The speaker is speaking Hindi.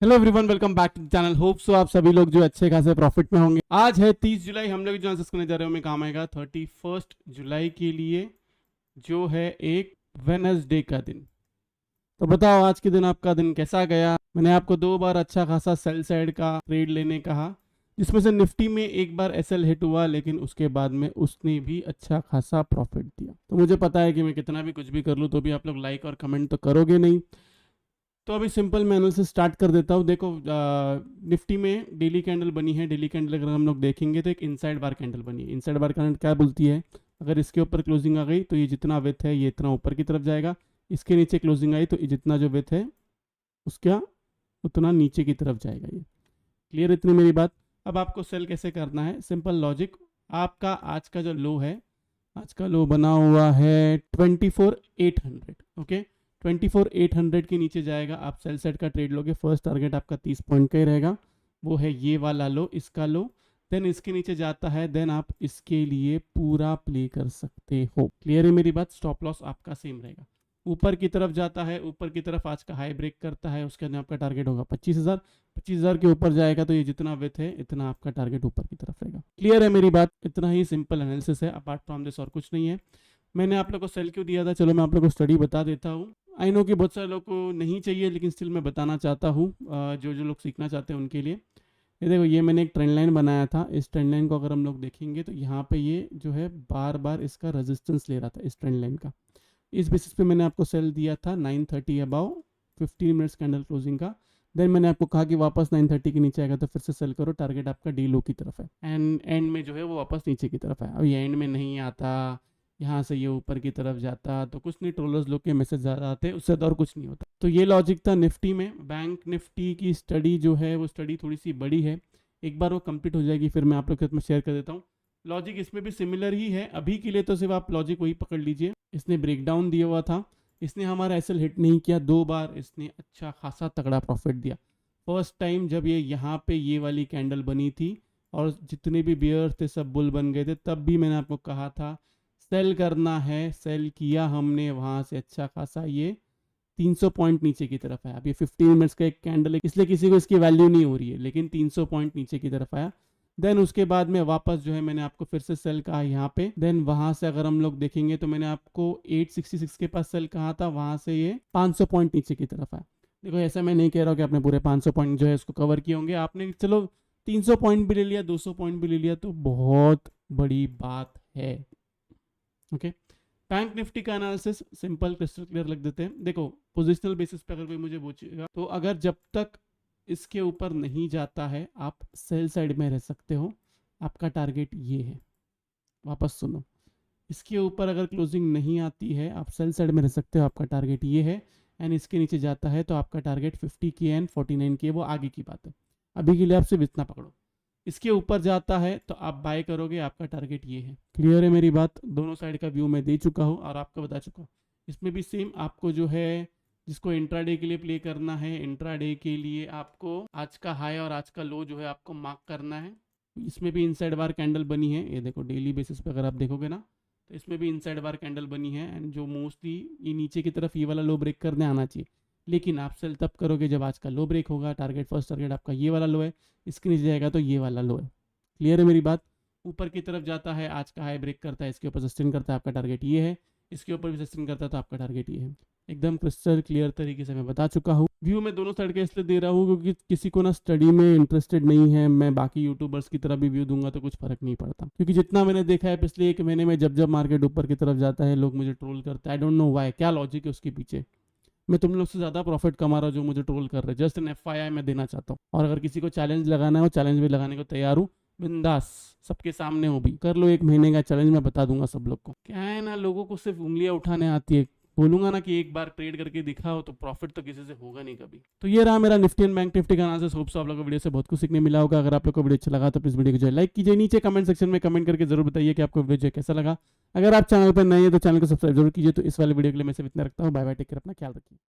Hello everyone, welcome back to the channel. Hope so आप सभी लोग जो अच्छे खासे प्रॉफिट में होंगे। आज है 30 जुलाई। हम लोग जो एनालिसिस करने जा रहे हैं काम आएगा 31 जुलाई के लिए, जो है एक वेडनेसडे का दिन। तो बताओ आज के दिन आपका दिन कैसा गया। मैंने आपको 2 बार अच्छा खासा सेल साइड का ट्रेड लेने कहा, जिसमें से निफ्टी में एक बार एसएल हिट हुआ, लेकिन उसके बाद में उसने भी अच्छा खासा प्रॉफिट दिया। तो मुझे पता है कि मैं कितना भी कुछ भी कर लूँ तो भी आप लोग लाइक और कमेंट तो करोगे नहीं। तो अभी सिंपल मैं एनालिसिस स्टार्ट कर देता हूँ। देखो, निफ्टी में डेली कैंडल बनी है। डेली कैंडल अगर हम लोग देखेंगे तो एक इनसाइड बार कैंडल बनी है। इनसाइड बार कैंडल क्या बोलती है, अगर इसके ऊपर क्लोजिंग आ गई तो ये जितना विथ है ये इतना ऊपर की तरफ जाएगा। इसके नीचे क्लोजिंग आई तो ये जितना जो विथ है उसका उतना नीचे की तरफ जाएगा। ये क्लियर, इतनी मेरी बात। अब आपको सेल कैसे करना है, सिंपल लॉजिक। आपका आज का जो लो है, आज का लो बना हुआ है 24,800। ओके, 24,800 के नीचे जाएगा, आप सेल सेट का ट्रेड लोगे। फर्स्ट टारगेट आपका 30 पॉइंट का ही रहेगा, वो है ये वाला लो, इसका लो। देन इसके नीचे जाता है, देन आप इसके लिए पूरा प्ले कर सकते हो। क्लियर है मेरी बात। स्टॉप लॉस आपका सेम रहेगा। ऊपर की तरफ जाता है, ऊपर की तरफ आज का हाई ब्रेक करता है, उसके अंदर आपका टारगेट होगा 25,000। 25,000 के ऊपर जाएगा तो ये जितना विथ है इतना आपका टारगेट ऊपर की तरफ रहेगा। क्लियर है मेरी बात। इतना ही सिंपल एनालिसिस है, अपार्ट फ्रॉम दिस और कुछ नहीं है। मैंने आप लोग को सेल क्यों दिया था, चलो मैं आप लोग को स्टडी बता देता हूँ। आई नो कि बहुत सारे लोग को नहीं चाहिए, लेकिन स्टिल मैं बताना चाहता हूँ, जो जो लोग सीखना चाहते हैं उनके लिए। ये देखो, ये मैंने एक ट्रेंड लाइन बनाया था। इस ट्रेंड लाइन को अगर हम लोग देखेंगे तो यहाँ पे ये जो है बार बार इसका रेजिस्टेंस ले रहा था इस ट्रेंड लाइन का। इस बेसिस पे मैंने आपको सेल दिया था 9:30 अबाउ 15 मिनट्स कैंडल क्लोजिंग का। देन मैंने आपको कहा कि वापस 9:30 के नीचे आएगा तो फिर से सेल करो, टारगेट आपका डी लो की तरफ है। एंड में जो है वो वापस नीचे की तरफ है। अब ये एंड में नहीं आता, यहाँ से ये ऊपर की तरफ जाता तो कुछ नहीं, ट्रोलर्स लोग के मैसेज ज़्यादा आते, उससे तो और कुछ नहीं होता। तो ये लॉजिक था निफ्टी में। बैंक निफ्टी की स्टडी जो है वो स्टडी थोड़ी सी बड़ी है, एक बार वो कंप्लीट हो जाएगी फिर मैं आप लोग के साथ में शेयर कर देता हूँ। लॉजिक इसमें भी सिमिलर ही है। अभी के लिए तो सिर्फ आप लॉजिक वही पकड़ लीजिए। इसने ब्रेकडाउन दिया हुआ था, इसने हमारा एसएल हिट नहीं किया, 2 बार इसने अच्छा खासा तगड़ा प्रॉफिट दिया। फर्स्ट टाइम जब ये यहाँ पे ये वाली कैंडल बनी थी और जितने भी बियर थे सब बुल बन गए थे, तब भी मैंने आपको कहा था सेल करना है। सेल किया हमने, वहाँ से अच्छा खासा ये 300 पॉइंट नीचे की तरफ आया। अब ये 15 मिनट्स का एक कैंडल है, इसलिए किसी को इसकी वैल्यू नहीं हो रही है, लेकिन 300 पॉइंट नीचे की तरफ आया। देन उसके बाद में वापस जो है मैंने आपको फिर से सेल कहा यहाँ पे। देन वहां से अगर हम लोग देखेंगे तो मैंने आपको 866 के पास सेल कहा था, वहां से ये 500 पॉइंट नीचे की तरफ आया। देखो, ऐसा मैं नहीं कह रहा हूँ कि आपने पूरे 500 पॉइंट जो है उसको कवर किए होंगे। आपने चलो 300 पॉइंट भी ले लिया, 200 पॉइंट भी ले लिया तो बहुत बड़ी बात है। ओके, बैंक निफ्टी का एनालिसिस सिंपल क्रिस्टल क्लियर लग देते हैं। देखो, पोजिशनल बेसिस पे अगर कोई मुझे पूछेगा तो अगर जब तक इसके ऊपर नहीं जाता है आप सेल साइड में रह सकते हो। आपका टारगेट ये है, वापस सुनो, इसके ऊपर अगर क्लोजिंग नहीं आती है आप सेल साइड में रह सकते हो, आपका टारगेट ये है। एंड इसके नीचे जाता है तो आपका टारगेट 50 की एंड 49 की है, वो आगे की बात है। अभी के लिए आप सिर्फ इतना पकड़ो। इसके ऊपर जाता है तो आप बाय करोगे, आपका टारगेट ये है। क्लियर है मेरी बात। दोनों साइड का व्यू मैं दे चुका हूँ और आपको बता चुका हूँ। इसमें भी सेम आपको जो है, जिसको इंट्राडे के लिए प्ले करना है, इंट्राडे के लिए आपको आज का हाई और आज का लो जो है आपको मार्क करना है। इसमें भी इनसाइड बार कैंडल बनी है, ये देखो डेली बेसिस पे अगर आप देखोगे ना तो इसमें भी इनसाइड बार कैंडल बनी है। एंड जो मोस्टली ये नीचे की तरफ ये वाला लो ब्रेक करने आना चाहिए, लेकिन आप सेल तब करोगे जब आज का लो ब्रेक होगा। टारगेट, फर्स्ट टारगेट आपका ये वाला लो है, इसके नीचे जाएगा तो ये वाला लो है। क्लियर है मेरी बात। ऊपर की तरफ जाता है, आज का हाई ब्रेक करता है, इसके ऊपर सस्टेन करता है, आपका टारगेट ये है। इसके ऊपर भी सस्टेन करता है तो आपका टारगेट ये है। एकदम क्रिस्टल क्लियर तरीके से मैं बता चुका हूँ। व्यू मैं दोनों साइड का इसलिए दे रहा हूँ क्योंकि किसी को ना स्टडी में इंटरेस्टेड नहीं है, मैं बाकी यूट्यूबर्स की तरह भी व्यू दूंगा तो कुछ फर्क नहीं पड़ता। क्योंकि जितना मैंने देखा है पिछले 1 महीने में, जब जब मार्केट ऊपर की तरफ जाता है लोग मुझे ट्रोल करते हैं। आई डोंट नो वाई, क्या लॉजिक है उसके पीछे। मैं तुम लोग से ज़्यादा प्रॉफिट कमा रहा हूँ जो मुझे ट्रोल कर रहे हैं। जस्ट एन FYI मैं देना चाहता हूँ। और अगर किसी को चैलेंज लगाना है वो चैलेंज भी लगाने को तैयार हूँ, बिंदास, सबके सामने हो भी कर लो। 1 महीने का चैलेंज मैं बता दूंगा सब लोग को। क्या है ना, लोगों को सिर्फ उंगलियां उठाने आती है। बोलूंगा ना कि एक बार ट्रेड करके दिखाओ तो प्रॉफिट तो किसी से होगा नहीं कभी। तो ये रहा मेरा निफ्टी एंड बैंक निफ्टी का एनालिसिस। होप सो आप लोगों को वीडियो से बहुत कुछ सीखने मिला होगा। अगर आप लोग को वीडियो अच्छा लगा तो प्लीज वीडियो को जो लाइक कीजिए, नीचे कमेंट सेक्शन में कमेंट करके जरूर बताइए कि आपको वीडियो कैसा लगा। अगर आप चैनल पर नए हैं तो चैनल को सब्सक्राइब जरूर कीजिए। तो इस वाले वीडियो के लिए मैं सिर्फ इतना रखता हूँ। बाय बाय, टेक केयर, अपना ख्याल रखिए।